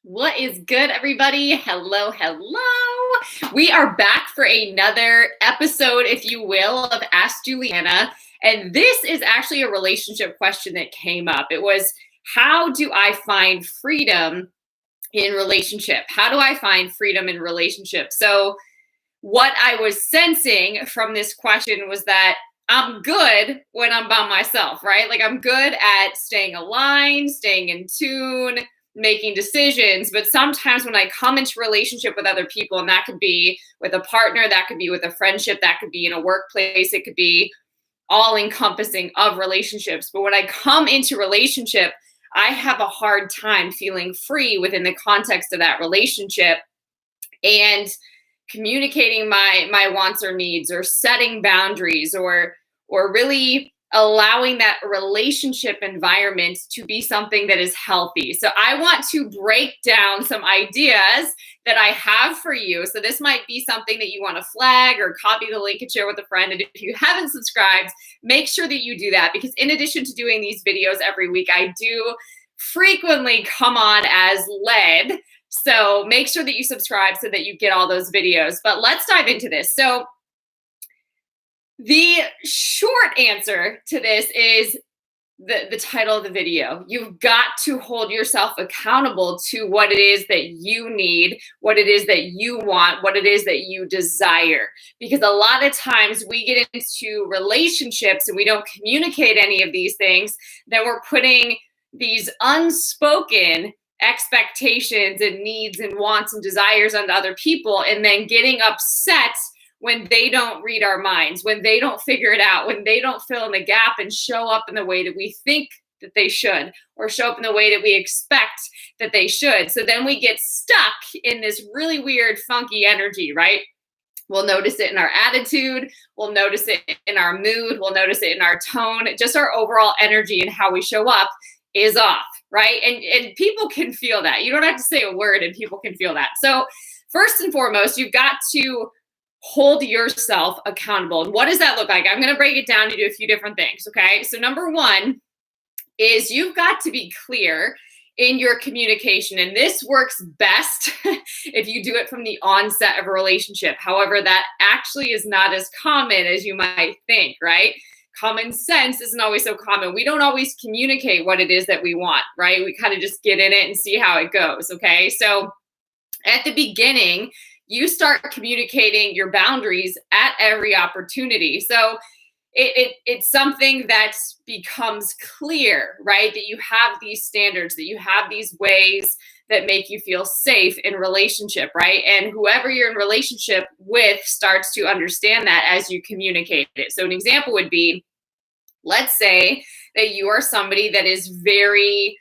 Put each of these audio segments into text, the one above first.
What is good, everybody? Hello, hello. We are back for another episode, if you will, of Ask Juliana. And this is actually a relationship question that came up. It was, how do I find freedom in relationship? How do I find freedom in relationship? So what I was sensing from this question was that I'm good when I'm by myself, right? Like I'm good at staying aligned, staying in tune, making decisions. But sometimes when I come into relationship with other people, and that could be with a partner, that could be with a friendship, that could be in a workplace, it could be all encompassing of relationships. But when I come into relationship, I have a hard time feeling free within the context of that relationship and communicating my wants or needs, or setting boundaries, or really allowing that relationship environment to be something that is healthy. So I want to break down some ideas that I have for you. So this might be something that you want to flag or copy the link and share with a friend. And if you haven't subscribed, make sure that you do that, because in addition to doing these videos every week, I do frequently come on as led. So make sure that you subscribe so that you get all those videos. But let's dive into this. So the short answer to this is the title of the video. You've got to hold yourself accountable to what it is that you need, what it is that you want, what it is that you desire. Because a lot of times we get into relationships and we don't communicate any of these things, then we're putting these unspoken expectations and needs and wants and desires onto other people, and then getting upset when they don't read our minds, when they don't figure it out, when they don't fill in the gap and show up in the way that we think that they should, or show up in the way that we expect that they should. So then we get stuck in this really weird, funky energy, right? We'll notice it in our attitude. We'll notice it in our mood. We'll notice it in our tone. Just our overall energy and how we show up is off, right? And people can feel that. You don't have to say a word and people can feel that. So first and foremost, you've got to hold yourself accountable. And what does that look like? I'm going to break it down to do a few different things. Okay. So number one is you've got to be clear in your communication. And this works best if you do it from the onset of a relationship. However, that actually is not as common as you might think, right? Common sense isn't always so common. We don't always communicate what it is that we want, right? We kind of just get in it and see how it goes. Okay. So at the beginning, you start communicating your boundaries at every opportunity. So it's something that becomes clear, right? That you have these standards, that you have these ways that make you feel safe in relationship, right? And whoever you're in relationship with starts to understand that as you communicate it. So an example would be, let's say that you are somebody that is very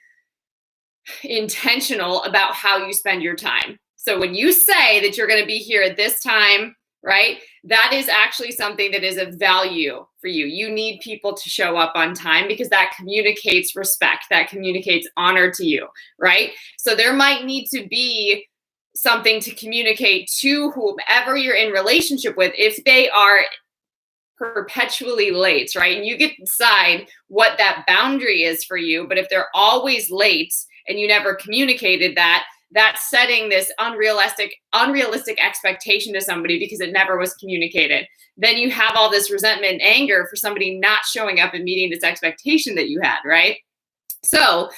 intentional about how you spend your time. So when you say that you're going to be here at this time, right, that is actually something that is of value for you. You need people to show up on time because that communicates respect, that communicates honor to you, right? So there might need to be something to communicate to whomever you're in relationship with if they are perpetually late, right? And you get to decide what that boundary is for you. But if they're always late and you never communicated that, that's setting this unrealistic expectation to somebody because it never was communicated. Then you have all this resentment and anger for somebody not showing up and meeting this expectation that you had, right? So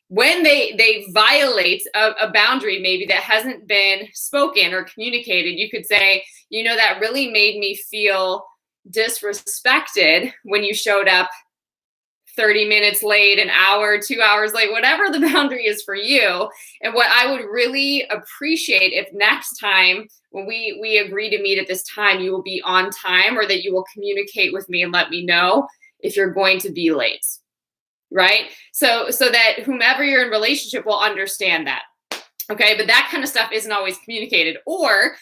when they violate a boundary maybe that hasn't been spoken or communicated, you could say, that really made me feel disrespected when you showed up 30 minutes late, an hour, 2 hours late, whatever the boundary is for you. And what I would really appreciate if next time when we agree to meet at this time, you will be on time, or that you will communicate with me and let me know if you're going to be late, right? So that whomever you're in relationship will understand that. Okay, but that kind of stuff isn't always communicated. Or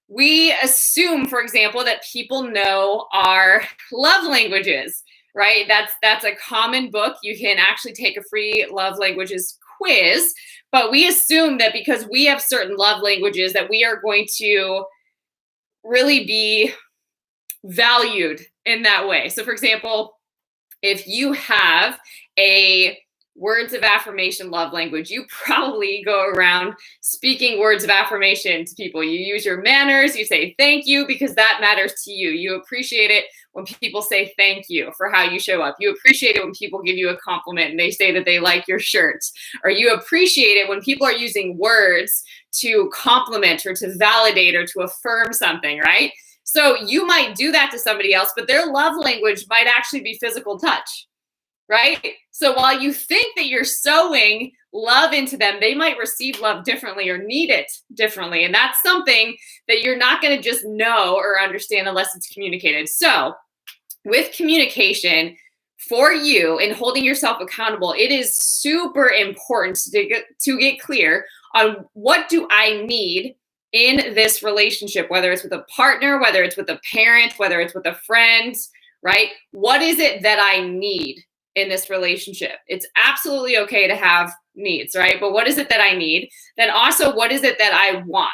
we assume, for example, that people know our love languages. Right? That's a common book. You can actually take a free love languages quiz, but we assume that because we have certain love languages that we are going to really be valued in that way. So for example, if you have a words of affirmation love language. You probably go around speaking words of affirmation to people. You use your manners, you say thank you because that matters to you. You appreciate it when people say thank you for how you show up. You appreciate it when people give you a compliment and they say that they like your shirt. Or you appreciate it when people are using words to compliment or to validate or to affirm something, right? So you might do that to somebody else, but their love language might actually be physical touch, right? So while you think that you're sowing love into them, they might receive love differently or need it differently. And that's something that you're not going to just know or understand unless it's communicated. So with communication for you and holding yourself accountable, it is super important to get clear on what do I need in this relationship, whether it's with a partner, whether it's with a parent, whether it's with a friend, right? What is it that I need in this relationship? It's absolutely okay to have needs, right? But what is it that I need? Then also, what is it that I want?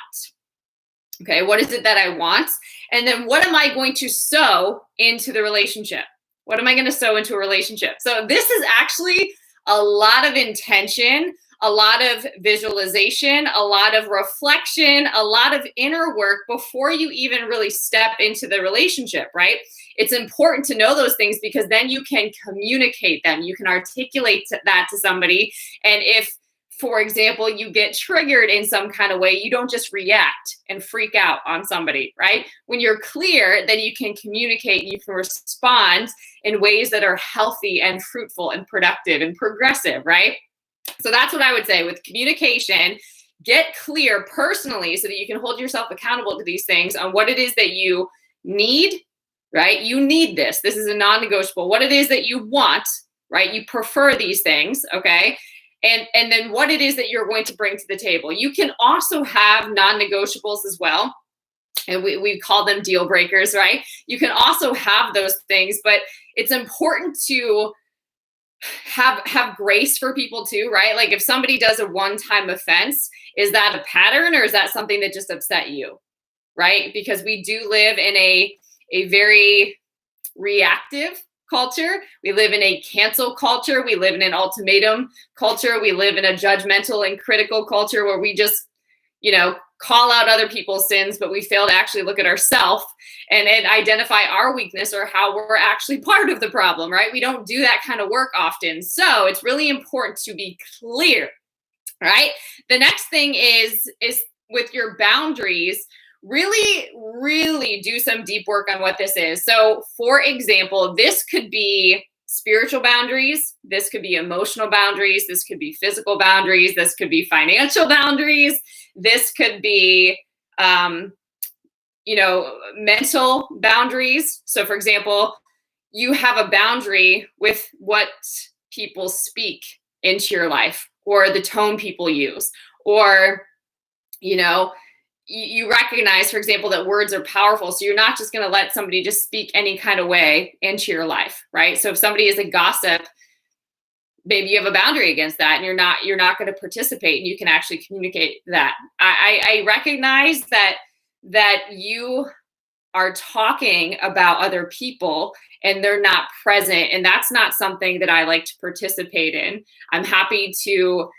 Okay, what is it that I want? And then what am I going to sow into the relationship? What am I going to sow into a relationship? So this is actually a lot of intention, a lot of visualization, a lot of reflection, a lot of inner work before you even really step into the relationship, right? It's important to know those things because then you can communicate them. You can articulate that to somebody. And if, for example, you get triggered in some kind of way, you don't just react and freak out on somebody, right? When you're clear, then you can communicate, you can respond in ways that are healthy and fruitful and productive and progressive, right? So that's what I would say with communication. Get clear personally so that you can hold yourself accountable to these things on what it is that you need, right? You need this. This is a non-negotiable. What it is that you want, right? You prefer these things, okay? And then what it is that you're going to bring to the table. You can also have non-negotiables as well. And we call them deal breakers, right? You can also have those things, but it's important to have grace for people too, right? Like if somebody does a one-time offense, is that a pattern or is that something that just upset you, right? Because we do live in a very reactive culture. We live in a cancel culture. We live in an ultimatum culture. We live in a judgmental and critical culture where we just, call out other people's sins, but we fail to actually look at ourselves and identify our weakness or how we're actually part of the problem, right? We don't do that kind of work often. So it's really important to be clear, right? The next thing is with your boundaries, really, really do some deep work on what this is. So for example, this could be spiritual boundaries. This could be emotional boundaries. This could be physical boundaries. This could be financial boundaries. This could be, mental boundaries. So for example, you have a boundary with what people speak into your life or the tone people use, or, you recognize, for example, that words are powerful. So you're not just going to let somebody just speak any kind of way into your life, right? So if somebody is a gossip, maybe you have a boundary against that and you're not going to participate and you can actually communicate that. I recognize that you are talking about other people and they're not present. And that's not something that I like to participate in. I'm happy to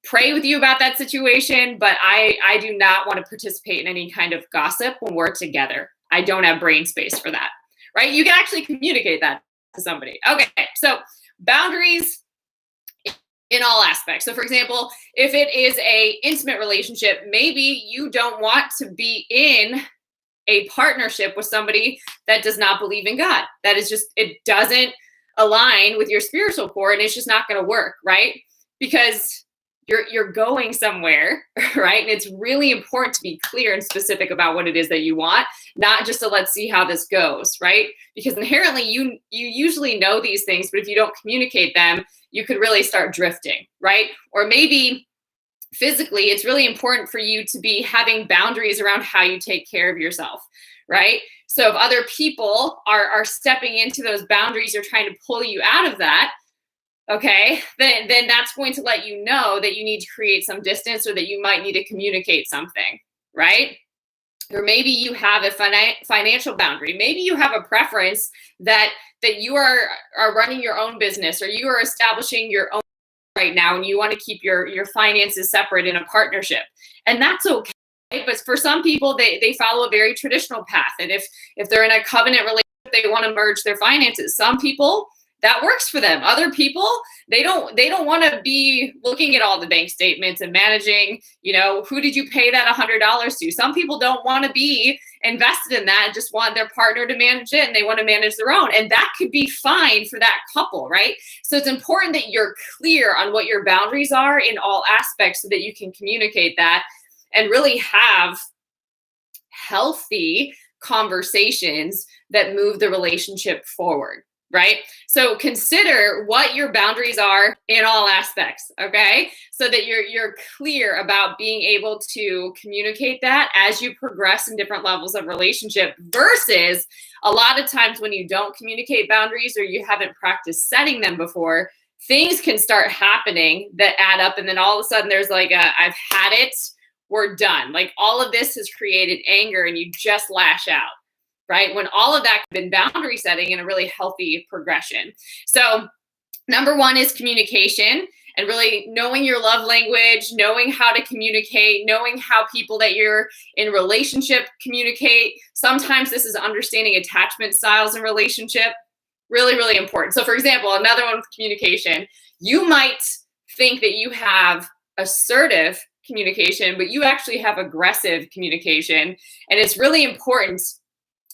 pray with you about that situation, but I do not want to participate in any kind of gossip when we're together. I don't have brain space for that, right? You can actually communicate that to somebody. Okay, so boundaries in all aspects. So for example, if it is a intimate relationship, maybe you don't want to be in a partnership with somebody that does not believe in God. That is just, it doesn't align with your spiritual core and it's just not going to work, right? Because you're going somewhere, right? And it's really important to be clear and specific about what it is that you want, not just to let's see how this goes, right? Because inherently you usually know these things, but if you don't communicate them, you could really start drifting, right? Or maybe physically, it's really important for you to be having boundaries around how you take care of yourself, right? So if other people are stepping into those boundaries or trying to pull you out of that, okay, then that's going to let you know that you need to create some distance or that you might need to communicate something, right? Or maybe you have a financial boundary. Maybe you have a preference that you are running your own business or you are establishing your own right now and you want to keep your finances separate in a partnership. And that's okay. But for some people, they follow a very traditional path. And if they're in a covenant relationship, they want to merge their finances. Some people, that works for them. Other people, they don't want to be looking at all the bank statements and managing, who did you pay that $100 to? Some people don't want to be invested in that and just want their partner to manage it, and they want to manage their own. And that could be fine for that couple, right? So it's important that you're clear on what your boundaries are in all aspects so that you can communicate that and really have healthy conversations that move the relationship forward, right? So consider what your boundaries are in all aspects, okay? So that you're clear about being able to communicate that as you progress in different levels of relationship, versus a lot of times when you don't communicate boundaries or you haven't practiced setting them before, things can start happening that add up, and then all of a sudden there's like I've had it, we're done. Like all of this has created anger and you just lash out, right? When all of that could have been boundary setting and a really healthy progression. So number one is communication, and really knowing your love language, knowing how to communicate, knowing how people that you're in relationship communicate. Sometimes this is understanding attachment styles in relationship. Really, really important. So for example, another one with communication, you might think that you have assertive communication, but you actually have aggressive communication. And it's really important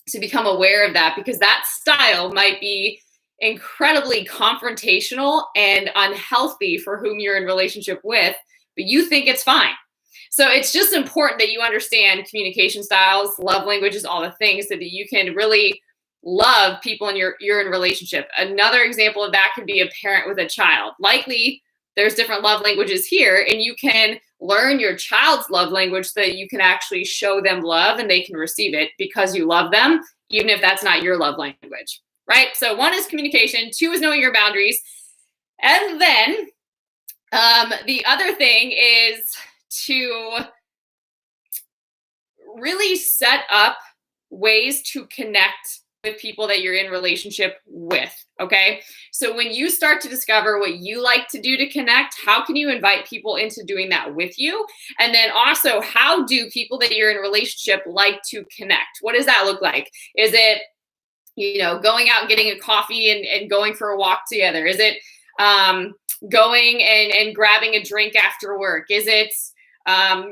to become aware of that, because that style might be incredibly confrontational and unhealthy for whom you're in relationship with, but you think it's fine. So it's just important that you understand communication styles, love languages, all the things, so that you can really love people in you're in relationship. Another example of that could be a parent with a child. Likely there's different love languages here, and you can learn your child's love language so that you can actually show them love and they can receive it because you love them, even if that's not your love language, right? So one is communication, two is knowing your boundaries. And then the other thing is to really set up ways to connect with people that you're in relationship with, okay? So when you start to discover what you like to do to connect, how can you invite people into doing that with you? And then also, how do people that you're in a relationship like to connect? What does that look like? Is it, going out and getting a coffee and going for a walk together? Is it going and grabbing a drink after work? Is it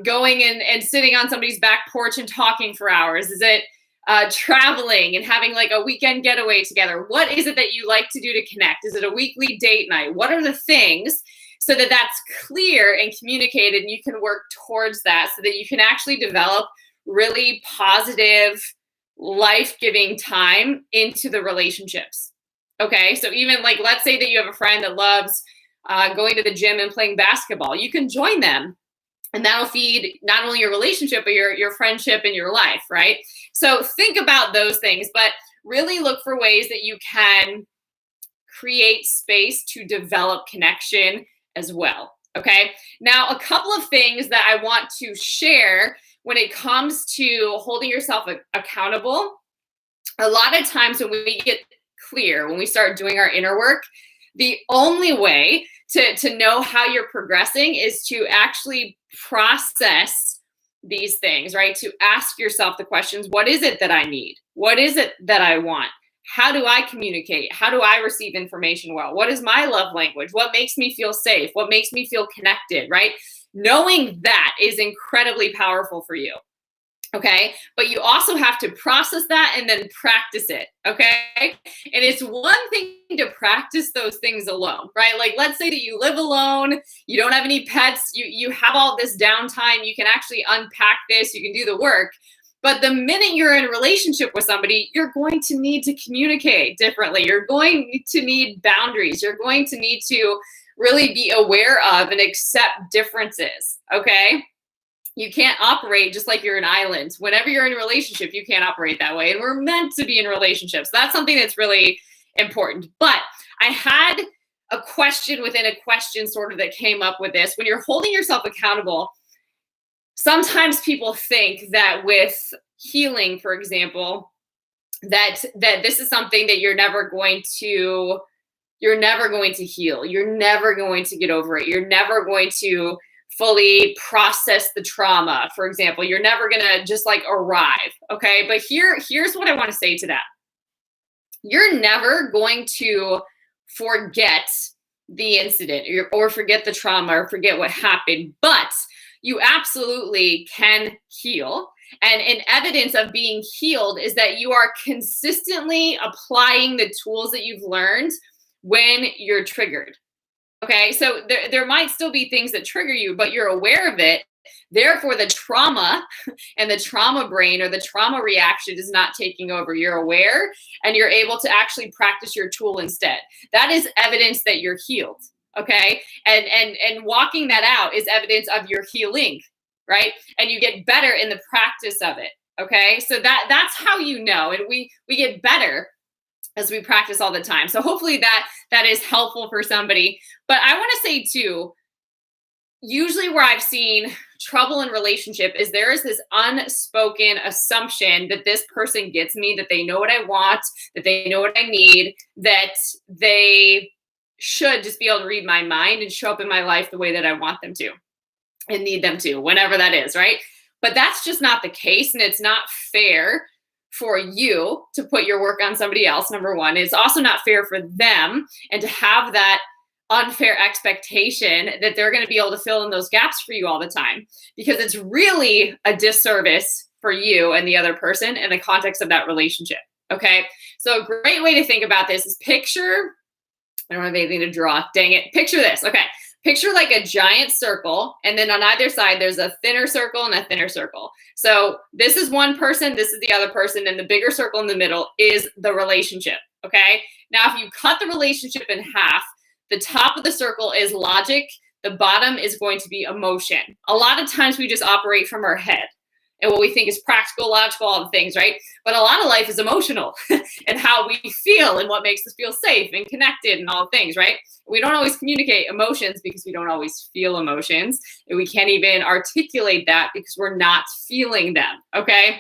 going and sitting on somebody's back porch and talking for hours? Is it traveling and having like a weekend getaway together? What is it that you like to do to connect? Is it a weekly date night? What are the things, so that that's clear and communicated, and you can work towards that so that you can actually develop really positive, life-giving time into the relationships. Okay, so even like, let's say that you have a friend that loves going to the gym and playing basketball. You can join them, and that'll feed not only your relationship, but your friendship and your life, right? So think about those things, but really look for ways that you can create space to develop connection as well, okay? Now, a couple of things that I want to share when it comes to holding yourself accountable. A lot of times when we get clear, when we start doing our inner work, the only way to know how you're progressing is to actually process these things, right? To ask yourself the questions: what is it that I need? What is it that I want? How do I communicate? How do I receive information well? What is my love language? What makes me feel safe? What makes me feel connected, right? Knowing that is incredibly powerful for you. Okay. But you also have to process that and then practice it. Okay. And it's one thing to practice those things alone, right? Like, let's say that you live alone, you don't have any pets, you have all this downtime, you can actually unpack this, you can do the work. But the minute you're in a relationship with somebody, you're going to need to communicate differently. You're going to need boundaries. You're going to need to really be aware of and accept differences. Okay. You can't operate just like you're an island. Whenever you're in a relationship, you can't operate that way. And we're meant to be in relationships. That's something that's really important. But I had a question within a question sort of that came up with this. When you're holding yourself accountable, sometimes people think that with healing, for example, that this is something that you're never going to you're never going to heal. You're never going to get over it. You're never going to fully process the trauma, for example. You're never going to just like arrive, okay? But here's what I want to say to that. You're never going to forget the incident or forget the trauma or forget what happened, but you absolutely can heal. And an evidence of being healed is that you are consistently applying the tools that you've learned when you're triggered. Okay, so there might still be things that trigger you, but you're aware of it. Therefore, the trauma and the trauma brain or the trauma reaction is not taking over. You're aware and you're able to actually practice your tool instead. That is evidence that you're healed. Okay, and walking that out is evidence of your healing, right? And you get better in the practice of it. Okay, so that's how you know, and we get better as we practice all the time. So hopefully that is helpful for somebody. But I want to say too, usually where I've seen trouble in relationship is there is this unspoken assumption that this person gets me, that they know what I want, that they know what I need, that they should just be able to read my mind and show up in my life the way that I want them to and need them to, whenever that is, right? But that's just not the case, and it's not fair for you to put your work on somebody else, number one. It's also not fair for them, and to have that unfair expectation that they're going to be able to fill in those gaps for you all the time, because it's really a disservice for you and the other person in the context of that relationship. Okay. So a great way to think about this is picture, I don't have anything to draw. Dang it. Picture this. Okay. Picture like a giant circle, and then on either side, there's a thinner circle and a thinner circle. So this is one person, this is the other person, and the bigger circle in the middle is the relationship. Okay. Now, if you cut the relationship in half, the top of the circle is logic. The bottom is going to be emotion. A lot of times we just operate from our head and what we think is practical, logical, all the things, right? But a lot of life is emotional and how we feel and what makes us feel safe and connected and all the things, right? We don't always communicate emotions because we don't always feel emotions. And we can't even articulate that because we're not feeling them, okay?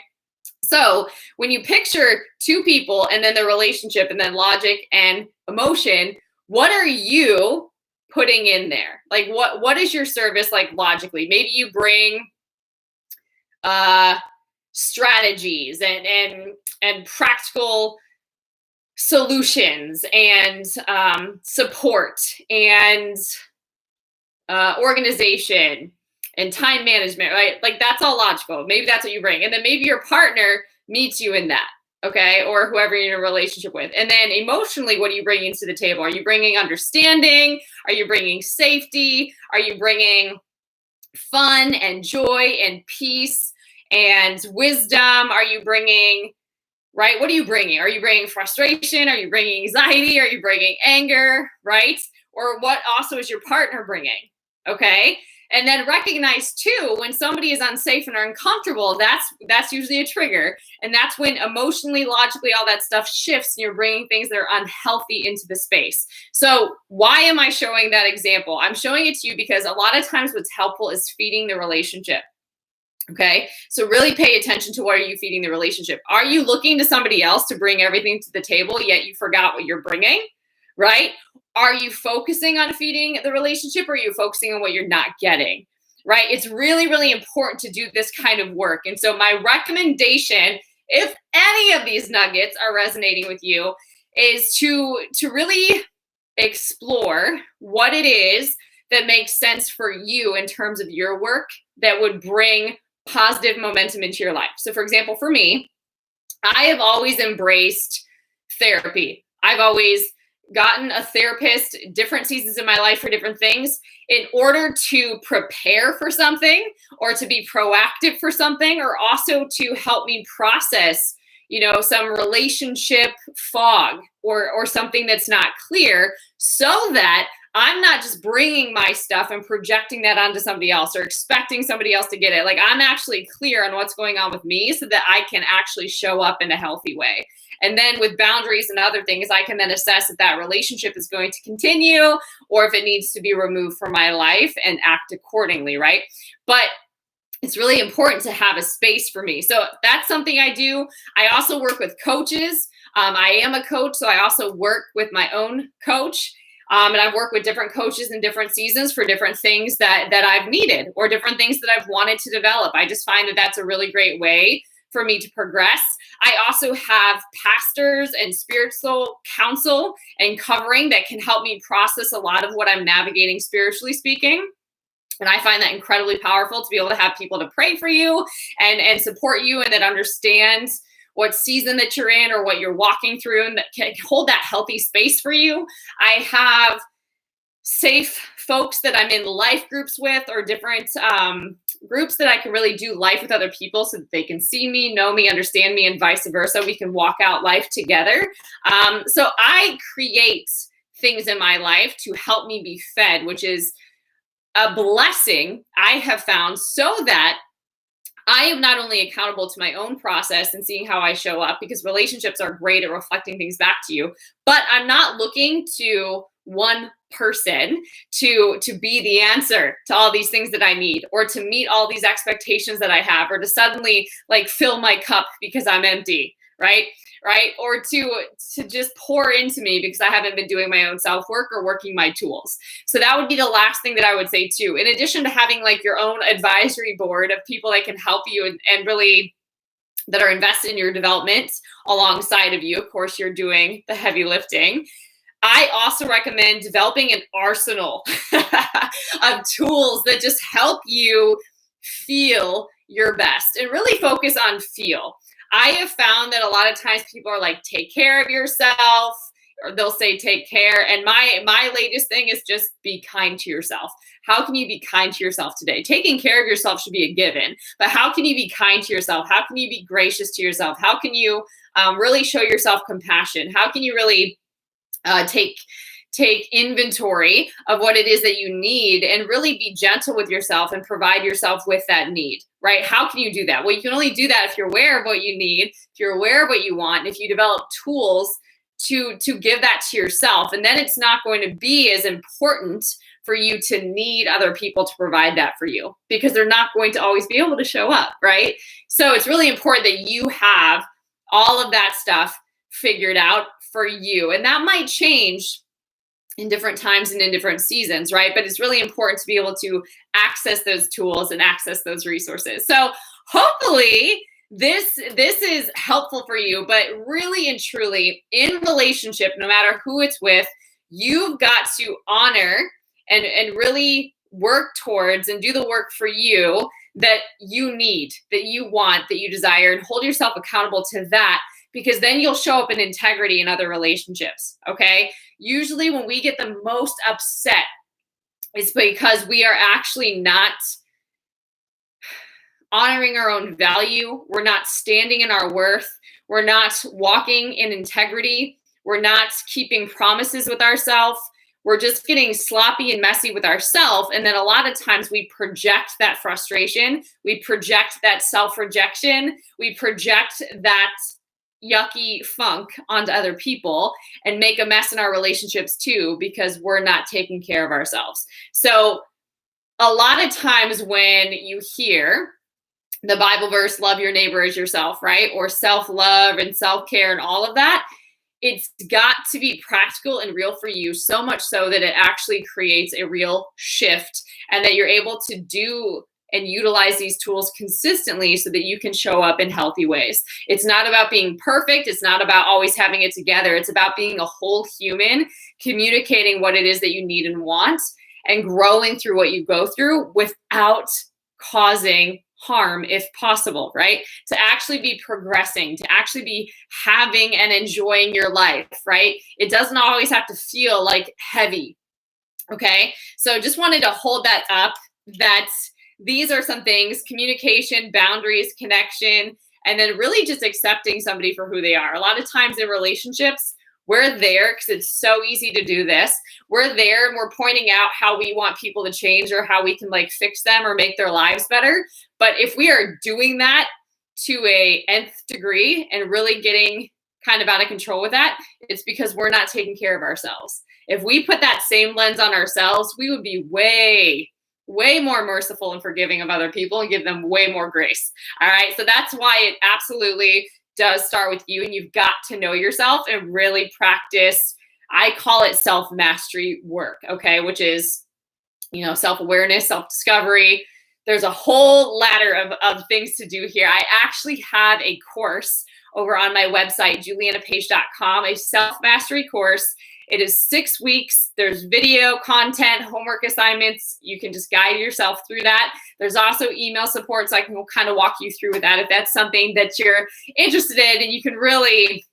So when you picture two people and then the relationship and then logic and emotion, what are you putting in there? Like what is your service like logically? Maybe you bring strategies and practical solutions and support and organization and time management, right? Like that's all logical. Maybe that's what you bring. And then maybe your partner meets you in that, okay? Or whoever you're in a relationship with. And then emotionally, what are you bringing to the table? Are you bringing understanding? Are you bringing safety? Are you bringing fun and joy and peace and wisdom? Are you bringing, right? What are you bringing? Are you bringing frustration? Are you bringing anxiety? Are you bringing anger, right? Or what also is your partner bringing, okay? And then recognize too, when somebody is unsafe and uncomfortable, that's usually a trigger. And that's when emotionally, logically, all that stuff shifts and you're bringing things that are unhealthy into the space. So why am I showing that example? I'm showing it to you because a lot of times what's helpful is feeding the relationship. Okay. So really pay attention to what are you feeding the relationship? Are you looking to somebody else to bring everything to the table, yet you forgot what you're bringing, right? Are you focusing on feeding the relationship, or are you focusing on what you're not getting, right? It's really, really important to do this kind of work. And so my recommendation, if any of these nuggets are resonating with you, is to really explore what it is that makes sense for you in terms of your work that would bring positive momentum into your life. So for example, for me, I have always embraced therapy. I've always gotten a therapist different seasons in my life for different things in order to prepare for something or to be proactive for something, or also to help me process, some relationship fog or something that's not clear, so that I'm not just bringing my stuff and projecting that onto somebody else or expecting somebody else to get it. Like I'm actually clear on what's going on with me so that I can actually show up in a healthy way. And then with boundaries and other things, I can then assess if that relationship is going to continue or if it needs to be removed from my life and act accordingly, right? But it's really important to have a space for me. So that's something I do. I also work with coaches. I am a coach, so I also work with my own coach. And I've worked with different coaches in different seasons for different things that I've needed or different things that I've wanted to develop. I just find that that's a really great way for me to progress. I also have pastors and spiritual counsel and covering that can help me process a lot of what I'm navigating spiritually speaking. And I find that incredibly powerful to be able to have people to pray for you and support you and that understand what season that you're in or what you're walking through and that can hold that healthy space for you. I have safe folks that I'm in life groups with or different groups that I can really do life with other people so that they can see me, know me, understand me, and vice versa. We can walk out life together. So I create things in my life to help me be fed, which is a blessing I have found so that I am not only accountable to my own process and seeing how I show up, because relationships are great at reflecting things back to you, but I'm not looking to one person to be the answer to all these things that I need, or to meet all these expectations that I have, or to suddenly like fill my cup because I'm empty, right? Or to just pour into me because I haven't been doing my own self-work or working my tools. So that would be the last thing that I would say too. In addition to having like your own advisory board of people that can help you and really that are invested in your development alongside of you. Of course, you're doing the heavy lifting. I also recommend developing an arsenal of tools that just help you feel your best and really focus on feel. I have found that a lot of times people are like, take care of yourself, or they'll say take care. And my latest thing is just be kind to yourself. How can you be kind to yourself today? Taking care of yourself should be a given, but how can you be kind to yourself? How can you be gracious to yourself? How can you really show yourself compassion? How can you really take inventory of what it is that you need and really be gentle with yourself and provide yourself with that need, right? How can you do that? Well, you can only do that if you're aware of what you need, if you're aware of what you want, and if you develop tools to give that to yourself. And then it's not going to be as important for you to need other people to provide that for you, because they're not going to always be able to show up, right? So it's really important that you have all of that stuff figured out for you. And that might change in different times and in different seasons, right? But it's really important to be able to access those tools and access those resources. So hopefully this is helpful for you, but really and truly in relationship, no matter who it's with, you've got to honor and really work towards and do the work for you that you need, that you want, that you desire, and hold yourself accountable to that, because then you'll show up in integrity in other relationships, okay? Usually when we get the most upset, it's because we are actually not honoring our own value. We're not standing in our worth. We're not walking in integrity. We're not keeping promises with ourselves. We're just getting sloppy and messy with ourselves. And then a lot of times we project that frustration. We project that self-rejection. We project that yucky funk onto other people and make a mess in our relationships too, because we're not taking care of ourselves. So a lot of times when you hear the Bible verse, love your neighbor as yourself, right? Or self-love and self-care and all of that, it's got to be practical and real for you, so much so that it actually creates a real shift and that you're able to do and utilize these tools consistently so that you can show up in healthy ways. It's not about being perfect. It's not about always having it together. It's about being a whole human, communicating what it is that you need and want, and growing through what you go through without causing harm if possible, right? To actually be progressing, to actually be having and enjoying your life, right? It doesn't always have to feel like heavy, okay? So just wanted to hold that up, that these are some things: communication, boundaries, connection, and then really just accepting somebody for who they are. A lot of times in relationships, we're there because it's so easy to do this. We're there and we're pointing out how we want people to change or how we can like fix them or make their lives better. But if we are doing that to a nth degree and really getting kind of out of control with that, it's because we're not taking care of ourselves. If we put that same lens on ourselves, we would be way more merciful and forgiving of other people and give them way more grace. All right. So that's why it absolutely does start with you, and you've got to know yourself and really practice. I call it self-mastery work, okay, which is, self-awareness, self-discovery. There's a whole ladder of things to do here. I actually have a course over on my website, julianapage.com, a self-mastery course. It is 6 weeks. There's video content, homework assignments. You can just guide yourself through that. There's also email support, so I can kind of walk you through with that if that's something that you're interested in and you can really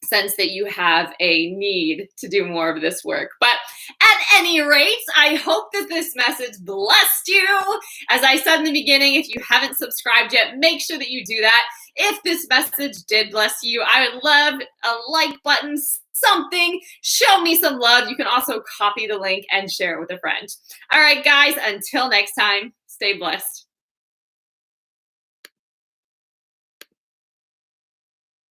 sense that you have a need to do more of this work. But at any rate, I hope that this message blessed you. As I said in the beginning, if you haven't subscribed yet, make sure that you do that. If this message did bless you, I would love a like button, something. Show me some love. You can also copy the link and share it with a friend. All right, guys, until next time, stay blessed.